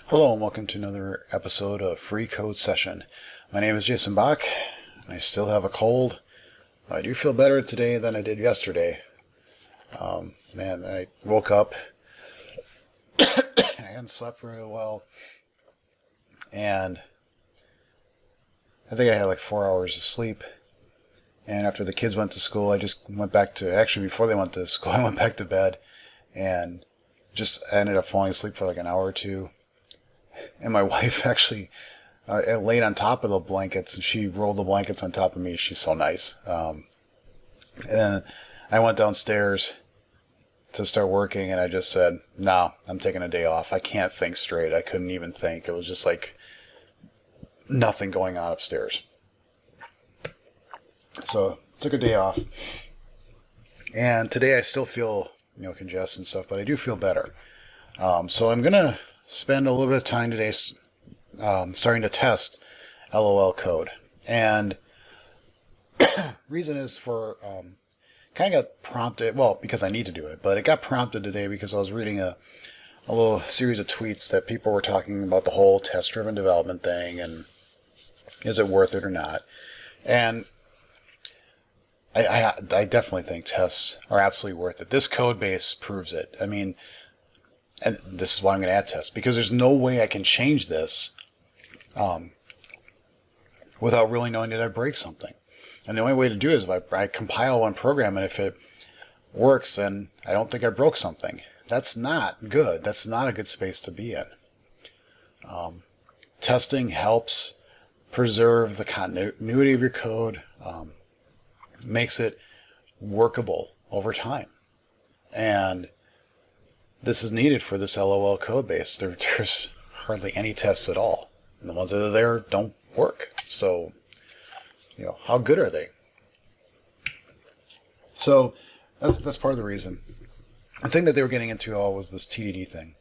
Hello and welcome to another episode of FreeCodeSession. My name is Jason Bach, and I still have a cold. I do feel better today than I did yesterday. I woke up and I hadn't slept very well, and I think I had like 4 hours of sleep. And after the kids went to school, I just went back to, actually before they went to school, I went back to bed and I ended up falling asleep for like an hour or two. And my wife actually laid on top of the blankets, and she rolled the blankets on top of me. She's so nice. And I went downstairs to start working, and I just said, no, I'm taking a day off. I can't think straight. I couldn't even think. It was just like nothing going on upstairs. So took a day off. And today I still feel, congested and stuff, but I do feel better. So I'm going to spend a little bit of time today starting to test LOLCode. And reason is for kind of got prompted, well, because I need to do it, but it got prompted today because I was reading a little series of tweets that people were talking about the whole test-driven development thing and is it worth it or not. And I definitely think tests are absolutely worth it. This code base proves it. I mean, and this is why I'm going to add tests, because there's no way I can change this without really knowing that I break something. And the only way to do it is if I compile one program, and if it works, then I don't think I broke something. That's not good. That's not a good space to be in. Testing helps preserve the continuity of your code, makes it workable over time. And this is needed for this LOL code base. There's hardly any tests at all. And the ones that are there don't work. So, how good are they? So that's part of the reason. The thing that they were getting into all was this TDD thing.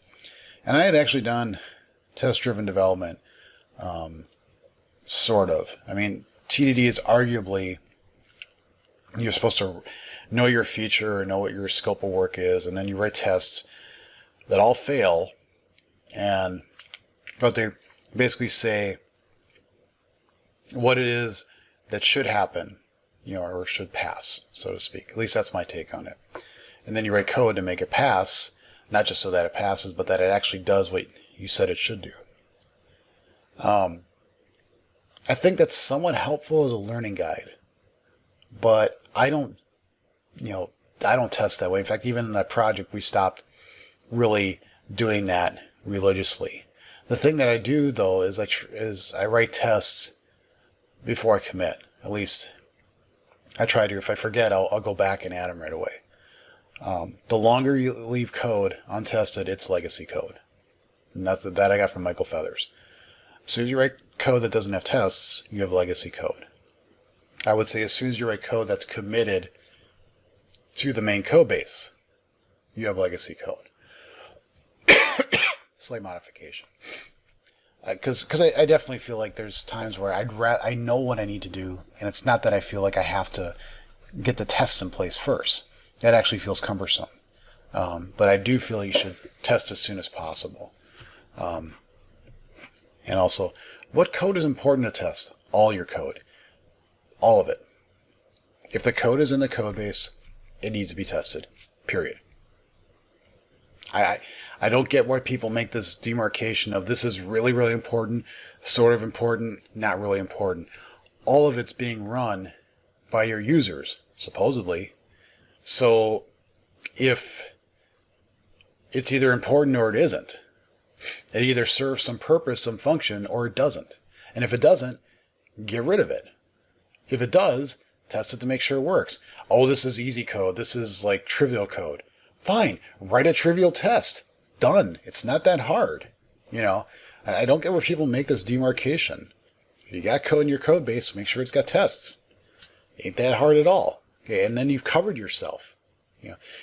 And I had actually done test-driven development, sort of. I mean, TDD is arguably, you're supposed to know your feature or know what your scope of work is, and then you write tests that all fail, but they basically say what it is that should happen, or should pass, so to speak. At least that's my take on it. And then you write code to make it pass, not just so that it passes, but that it actually does what you said it should do. I think that's somewhat helpful as a learning guide, but I don't test that way. In fact, even in that project, we stopped really doing that religiously. The thing that I do, though, is I write tests before I commit. At least I try to. If I forget, I'll go back and add them right away. The longer you leave code untested, it's legacy code. And that's that I got from Michael Feathers. As soon as you write code that doesn't have tests, you have legacy code. I would say as soon as you write code that's committed to the main code base, you have legacy code. Slight modification. Because I definitely feel like there's times where I know what I need to do, and it's not that I feel like I have to get the tests in place first. That actually feels cumbersome. But I do feel like you should test as soon as possible. And also, what code is important to test? All your code. All of it. If the code is in the code base, it needs to be tested. Period. I don't get why people make this demarcation of this is really, really important, sort of important, not really important. All of it's being run by your users, supposedly. So if it's either important or it isn't, it either serves some purpose, some function, or it doesn't. And if it doesn't, get rid of it. If it does, test it to make sure it works. Oh, this is easy code. This is like trivial code. Fine. Write a trivial test. Done. It's not that hard. I don't get where people make this demarcation. If you got code in your code base, make sure it's got tests. Ain't that hard at all. Okay, and then you've covered yourself.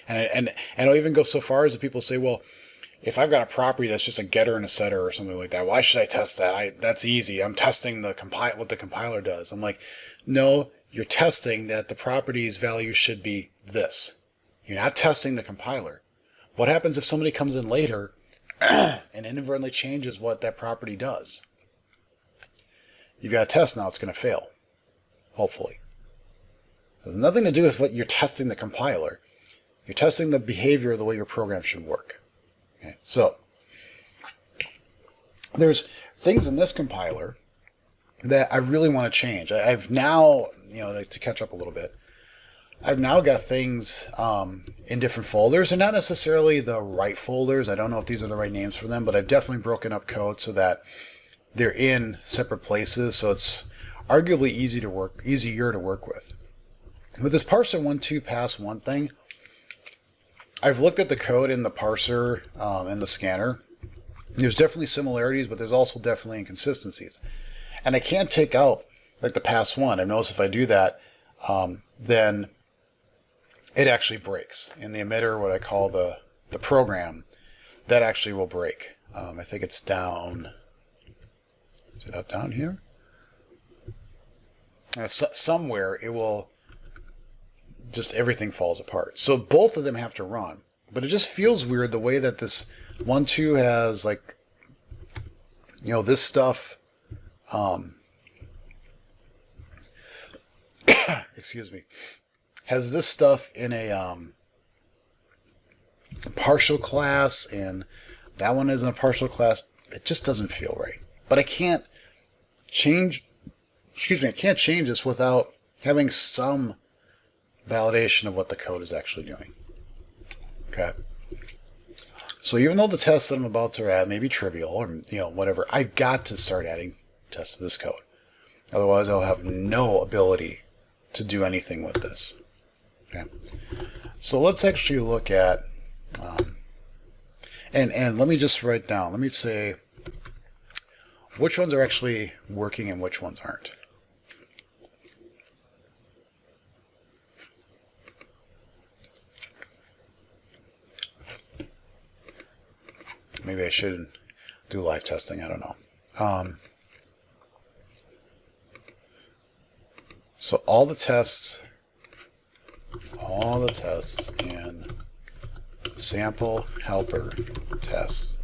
And I'll even go so far as that people say, well, if I've got a property that's just a getter and a setter or something like that, why should I test that? That's easy. I'm testing what the compiler does. I'm like, no, you're testing that the property's value should be this. You're not testing the compiler. What happens if somebody comes in later, and inadvertently changes what that property does. You've got a test now, it's going to fail, hopefully. It has nothing to do with what you're testing the compiler. You're testing the behavior of the way your program should work. Okay? So, there's things in this compiler that I really want to change. I've now, to catch up a little bit, I've now got things in different folders. They're not necessarily the right folders. I don't know if these are the right names for them, but I've definitely broken up code so that they're in separate places, so it's arguably easier to work with. With this parser 1.2 pass 1 thing, I've looked at the code in the parser and the scanner. There's definitely similarities, but there's also definitely inconsistencies. And I can't take out like the pass 1. I've noticed if I do that, then it actually breaks. In the emitter, what I call the program, that actually will break. I think it's down. Is it out down here? Somewhere it will just, everything falls apart. So both of them have to run. But it just feels weird the way that this 1.2 has, like, this stuff, excuse me, has this stuff in a partial class, and that one isn't a partial class. It just doesn't feel right. But I can't change, I can't change this without having some validation of what the code is actually doing. Okay. So even though the tests that I'm about to add may be trivial or whatever, I've got to start adding tests to this code. Otherwise, I'll have no ability to do anything with this. Okay. So let's actually look at, and let me just write down. Let me say which ones are actually working and which ones aren't. Maybe I should do live testing. I don't know. So all the tests in sample helper tests,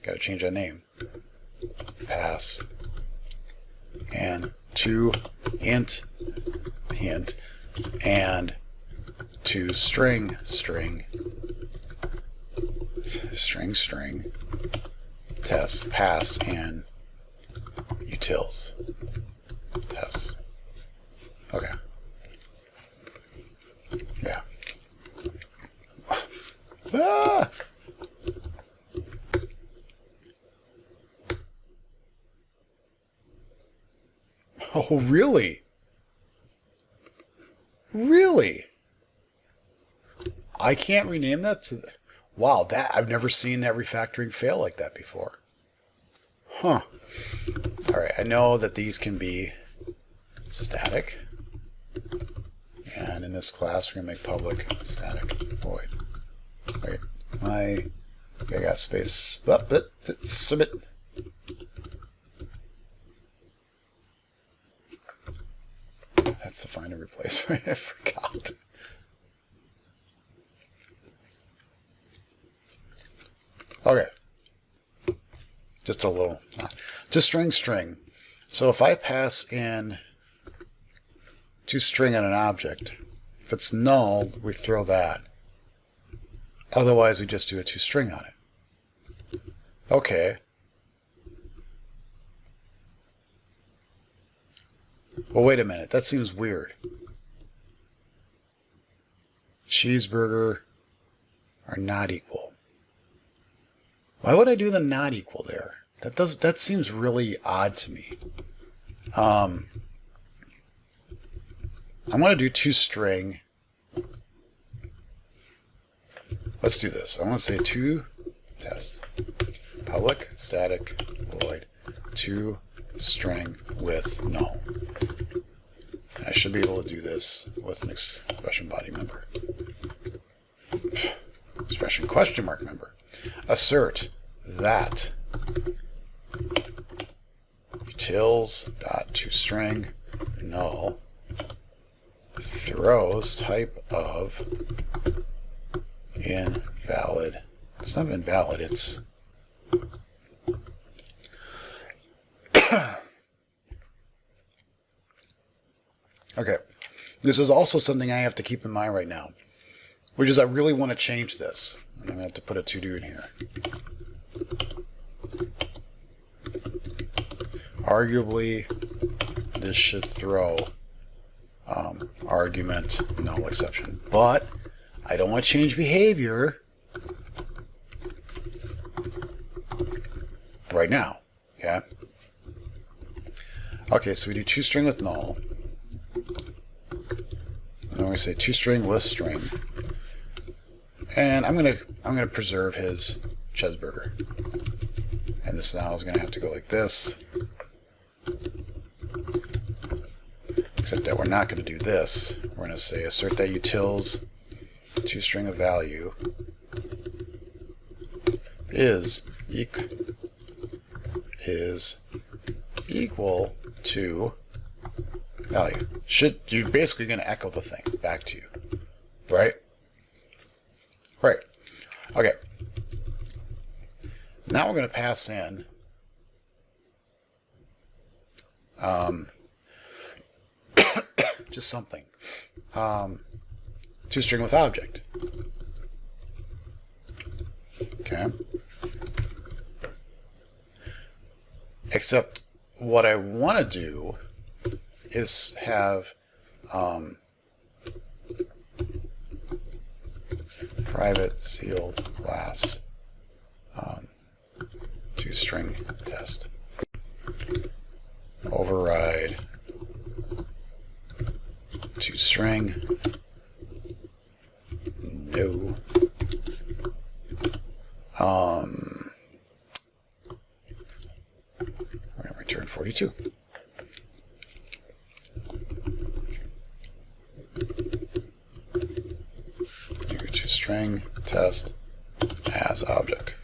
got to change that name, pass, and to int, and to string, tests, pass, and utils tests. Okay. Yeah. Ah! Oh, really? Really? I can't rename that to... Wow, I've never seen that refactoring fail like that before. Huh. All right, I know that these can be static. And in this class, we're going to make public static void. Wait, I got space. Submit. That's the find and replace. I forgot. Okay. Just a little. Just string. So if I pass in toString on an object, if it's null, we throw that. Otherwise, we just do a toString on it. Okay. Well, wait a minute. That seems weird. Cheeseburger are not equal. Why would I do the not equal there? That seems really odd to me. I'm going to do toString. Let's do this. I want to say toTest public static void toString with null. And I should be able to do this with an expression body member. Expression question mark member. Assert that utils.toString null throws type of invalid It's not invalid, it's... Okay, this is also something I have to keep in mind right now, which is I really want to change this. I'm going to have to put a to-do in here. Arguably, this should throw argument null exception, but I don't want to change behavior right now. Okay. Okay, so we do toString with null. And then we say toString with string. And I'm gonna preserve his cheeseburger. And this now is gonna have to go like this. Except that we're not gonna do this. We're gonna say assert that utils toString of value is equal to value. You're basically going to echo the thing back to you, right? Right. Okay. Now we're going to pass in just something. toString with object. Okay. Except what I want to do is have private sealed class toString test. Override toString. No. We're going to return 42. String test as object.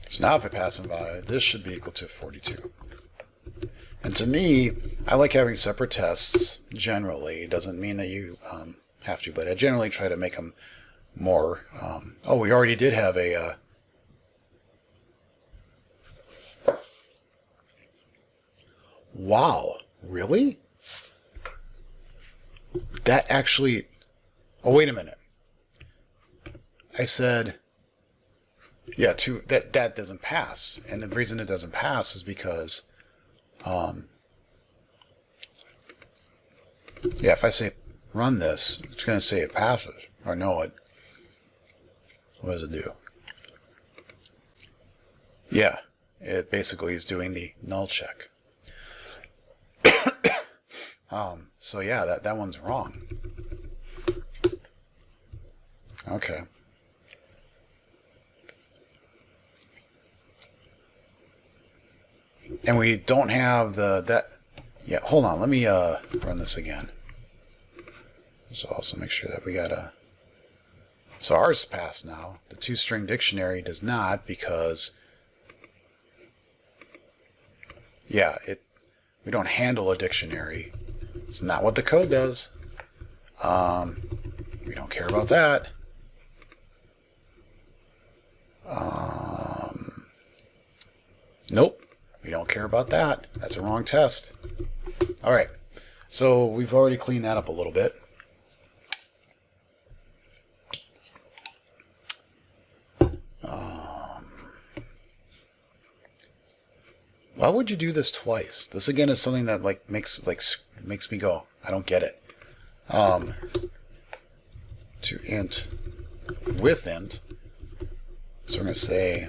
So now if I pass in value, this should be equal to 42. And to me, I like having separate tests generally. It doesn't mean that you have to, but I generally try to make them more. Oh, we already did have a wow, really? That actually, oh, wait a minute. I said, yeah, that doesn't pass. And the reason it doesn't pass is because, yeah, if I say run this, it's going to say it passes. Or no, what does it do? Yeah, it basically is doing the null check. So yeah, that one's wrong. Okay. And we don't have yeah, hold on, let me run this again. So also make sure that we got so ours passed now. The toString dictionary does not, because yeah, we don't handle a dictionary. It's not what the code does. We don't care about that. Nope. We don't care about that. That's a wrong test. All right. So we've already cleaned that up a little bit. Why would you do this twice? This again is something that makes me go, I don't get it. To int with int. So we're going to say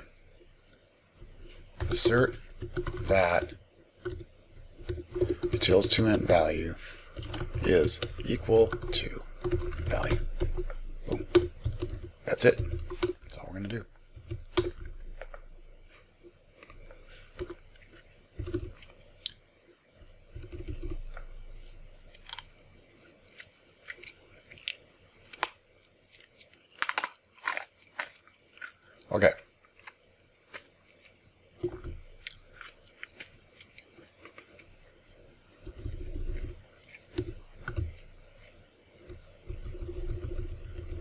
assert that utils toInt value is equal to value. Boom. That's it. That's all we're going to do. Okay.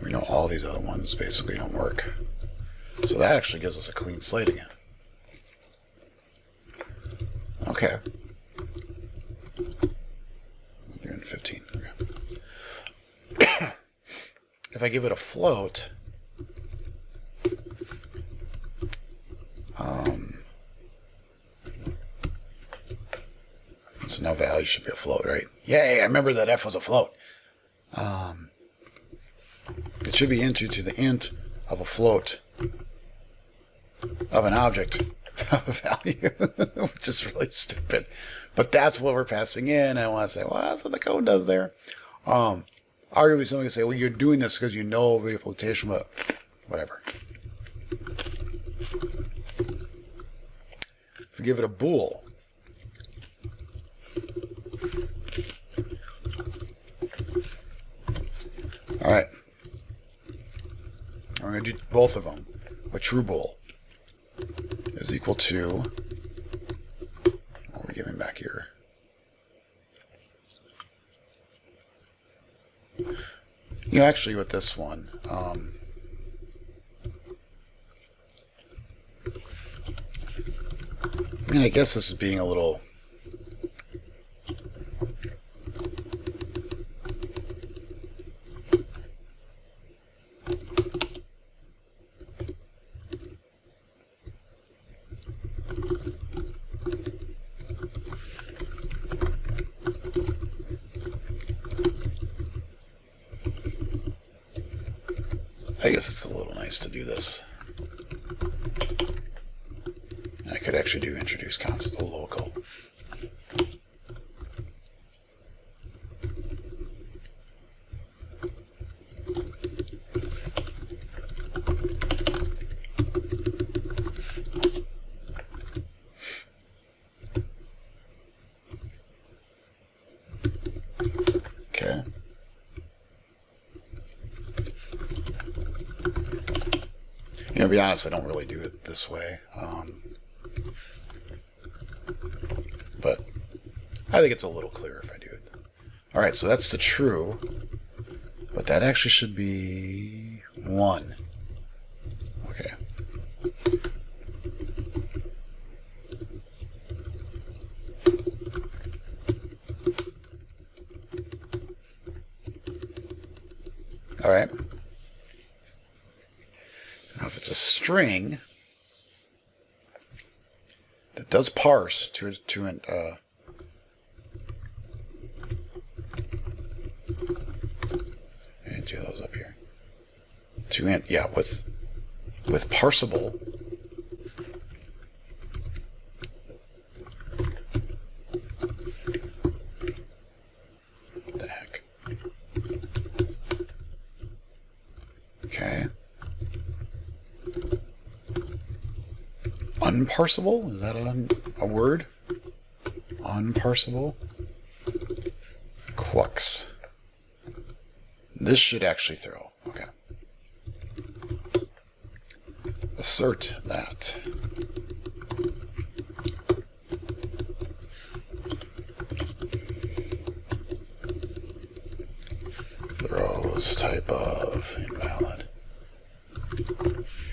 We know all these other ones basically don't work. So that actually gives us a clean slate again. Okay. I'm doing 15. Okay. If I give it a float, so now value should be a float, right? Yay, I remember that f was a float. It should be into to the int of a float of an object of a value, which is really stupid. But that's what we're passing in. And I want to say, well, that's what the code does there. Arguably, somebody can say, well, you're doing this because you know the implementation, but whatever. If we give it a bool, all right, I'm going to do both of them. A true bool is equal to, what are we giving back here? You know, actually with this one, I mean, I guess this is being a little... I guess it's a little nice to do this. I could actually do introduce constant local. Okay. You know, to be honest, I don't really do it this way. But I think it's a little clearer if I do it. All right, so that's the true, but that actually should be 1. Okay. All right. Now, if it's a string that does parse to an and do those up here to int, yeah, with parsable. What the heck? Okay. Unparsable? Is that a word? Unparsable? Quux. This should actually throw. Okay. Assert that. Throws type of invalid.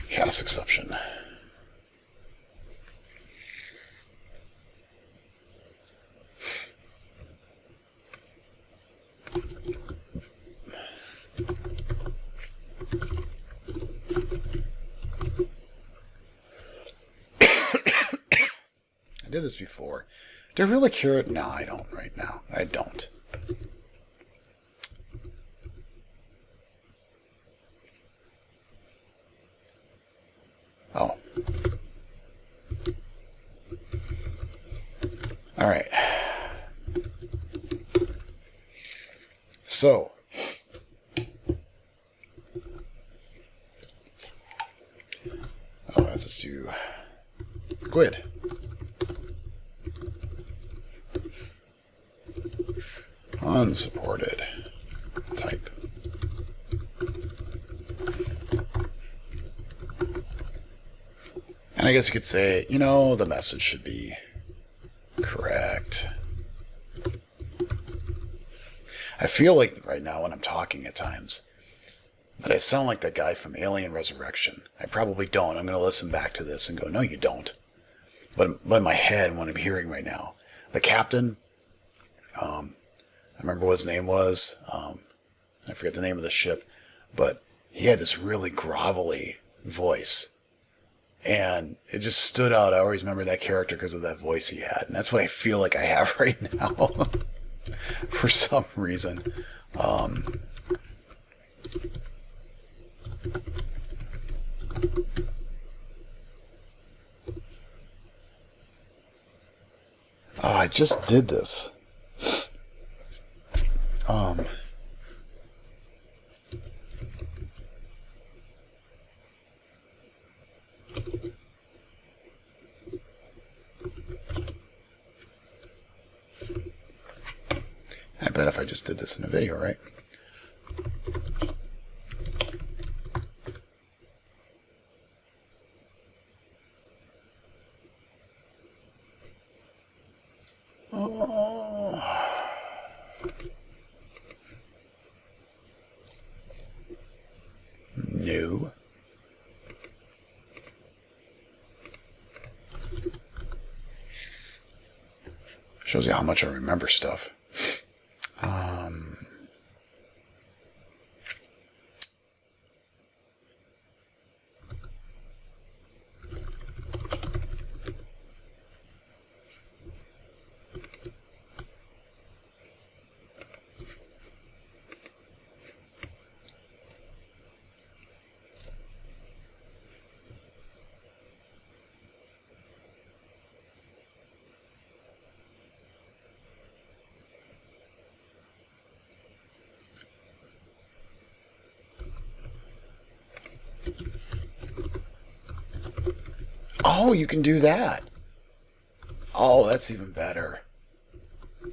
Cast exception. I did this before. Do I really care? No, I don't right now. I don't. Oh. All right. So, let's do GUID. Unsupported type. And I guess you could say, you know, the message should be correct. I feel like right now when I'm talking at times, that I sound like that guy from Alien Resurrection. I probably don't. I'm going to listen back to this and go, no, you don't. But in my head, what I'm hearing right now, the captain, I remember what his name was. I forget the name of the ship, but he had this really grovelly voice. And it just stood out. I always remember that character because of that voice he had. And that's what I feel like I have right now for some reason. Oh, I just did this. I bet if I just did this in a video, right? No. Shows you how much I remember stuff. Oh, you can do that. Oh, that's even better.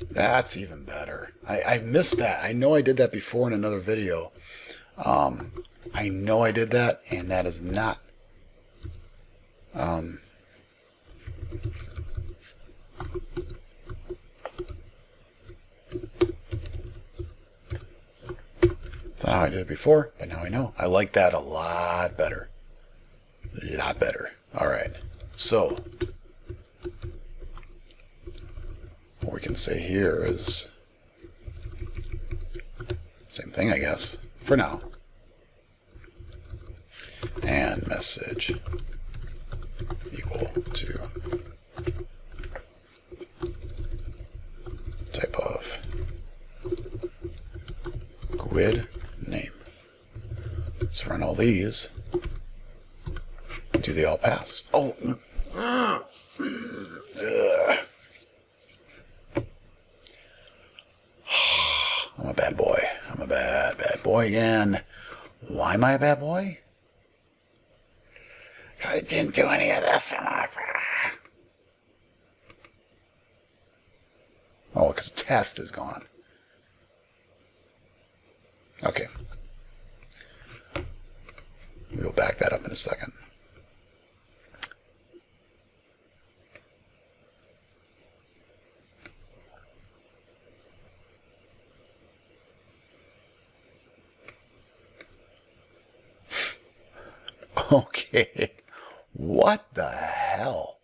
That's even better. I missed that. I know I did that before in another video. I know I did that, and that is not... That's not how I did it before, but now I know. I like that a lot better. A lot better. All right. So, what we can say here is same thing, I guess, for now. And message equal to type of GUID name. Let's run all these. Do they all pass? Oh. I'm a bad boy. I'm a bad boy again. Why am I a bad boy? I didn't do any of this. Oh, because test is gone. Okay. We'll back that up in a second. Okay, what the hell?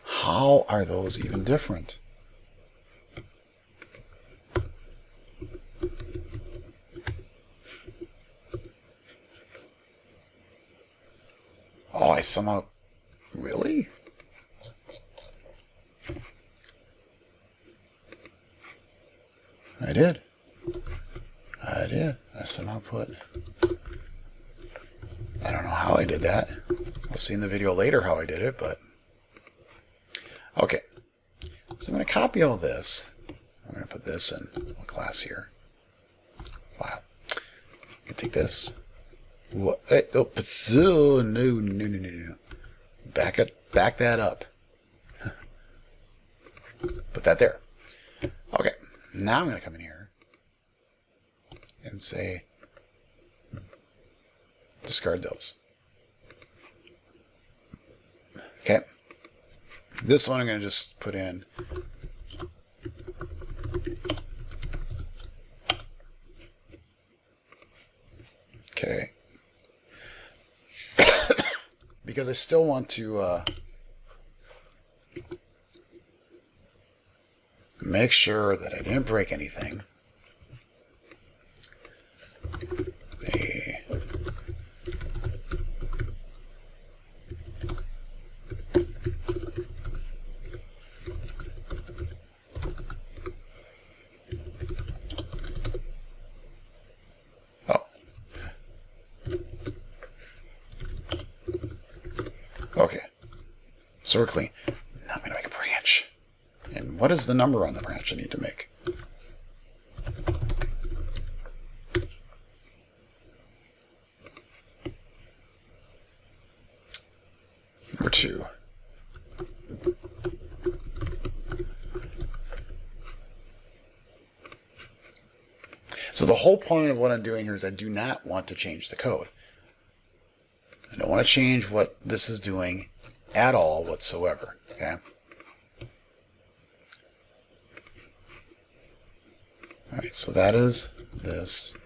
How are those even different? Oh, I somehow... Really? I did. I somehow put... I don't know how I did that. I'll see in the video later how I did it, but... Okay. So I'm going to copy all this. I'm going to put this in a class here. Wow. I can take this. What? Oh, no. Back that up. Put that there. Okay. Now I'm going to come in here and say discard those. Okay. This one I'm going to just put in because I still want to make sure that I didn't break anything. Let's see. Oh. Okay. So we're clean. Now I'm going to make a branch. And what is the number on the branch I need to make? Number 2. So the whole point of what I'm doing here is I do not want to change the code. I don't want to change what this is doing at all whatsoever. Okay. All right, so that is this.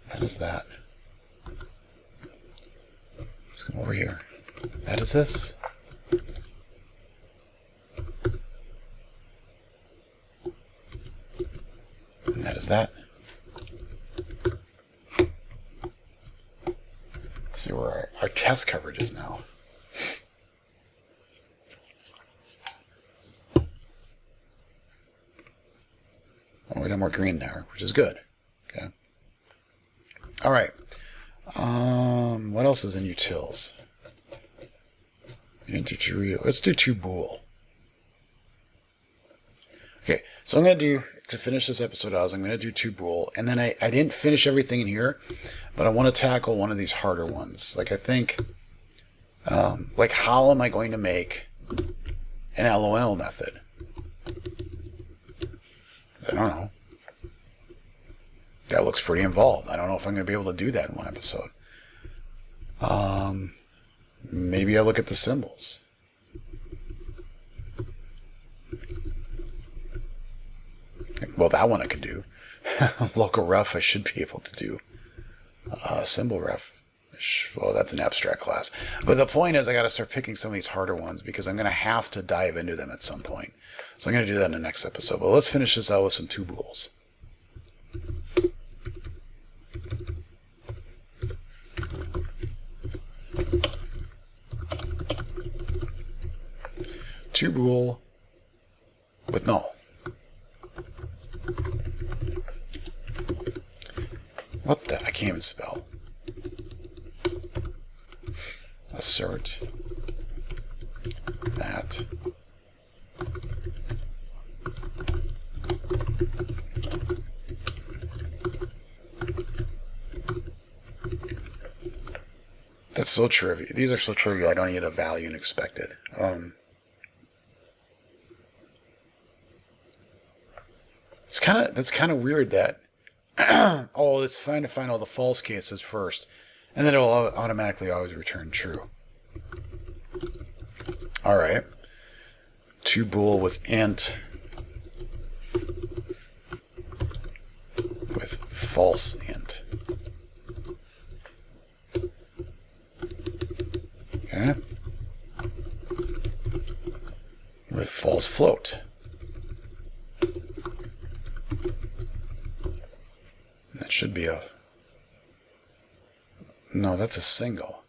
That is that. Let's come over here. That is this. And that is that. Let's see where our test coverage is now. Oh, we got more green there, which is good. Okay. All right. What else is in utils? We didn't do two. Let's do two bool. Okay, so I'm going to do, to finish this episode out, I'm going to do two bool, and then I didn't finish everything in here, but I want to tackle one of these harder ones. Like I think, like how am I going to make an LOL method? I don't know. That looks pretty involved. I don't know if I'm going to be able to do that in one episode. Maybe I look at the symbols. Well, that one I could do. Local ref, I should be able to do. Symbol ref. Well, that's an abstract class. But the point is I got to start picking some of these harder ones because I'm going to have to dive into them at some point. So I'm going to do that in the next episode. But let's finish this out with some two bools. Two bool with null. What the? I can't even spell. Assert that that's so trivial. These are so trivial. I don't need a value and expected. That's kind of weird that oh, it's fine to find all the false cases first, and then it will automatically always return true. All right, two bool with int with false int. Okay, with false float. That should be a... No, that's a single.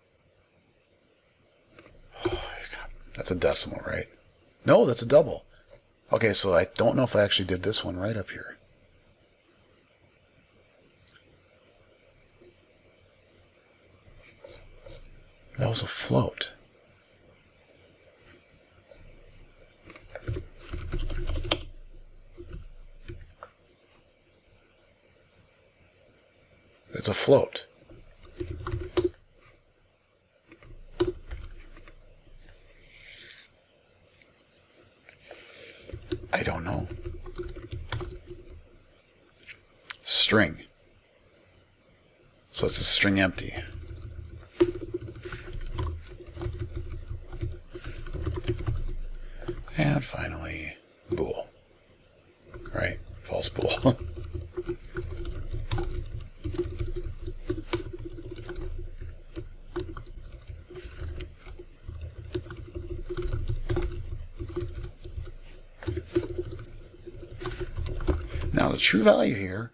That's a decimal, right? No, that's a double. Okay, so I don't know if I actually did this one right up here. That was a float. It's a float. I don't know. String. So it's a string empty. And finally, bool. Right? False bool. Now, the true value here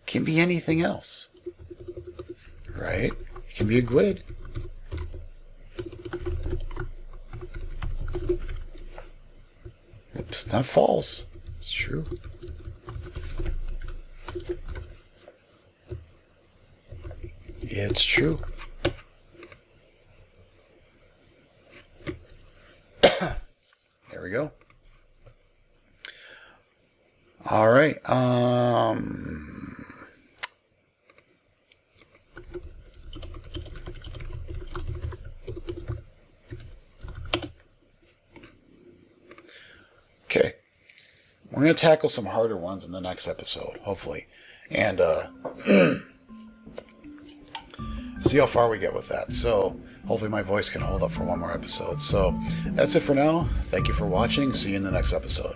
can be anything else, right? It can be a GUID. It's not false. It's true. It's true. There we go. All right. Okay. We're going to tackle some harder ones in the next episode, hopefully. And see how far we get with that. So hopefully my voice can hold up for one more episode. So that's it for now. Thank you for watching. See you in the next episode.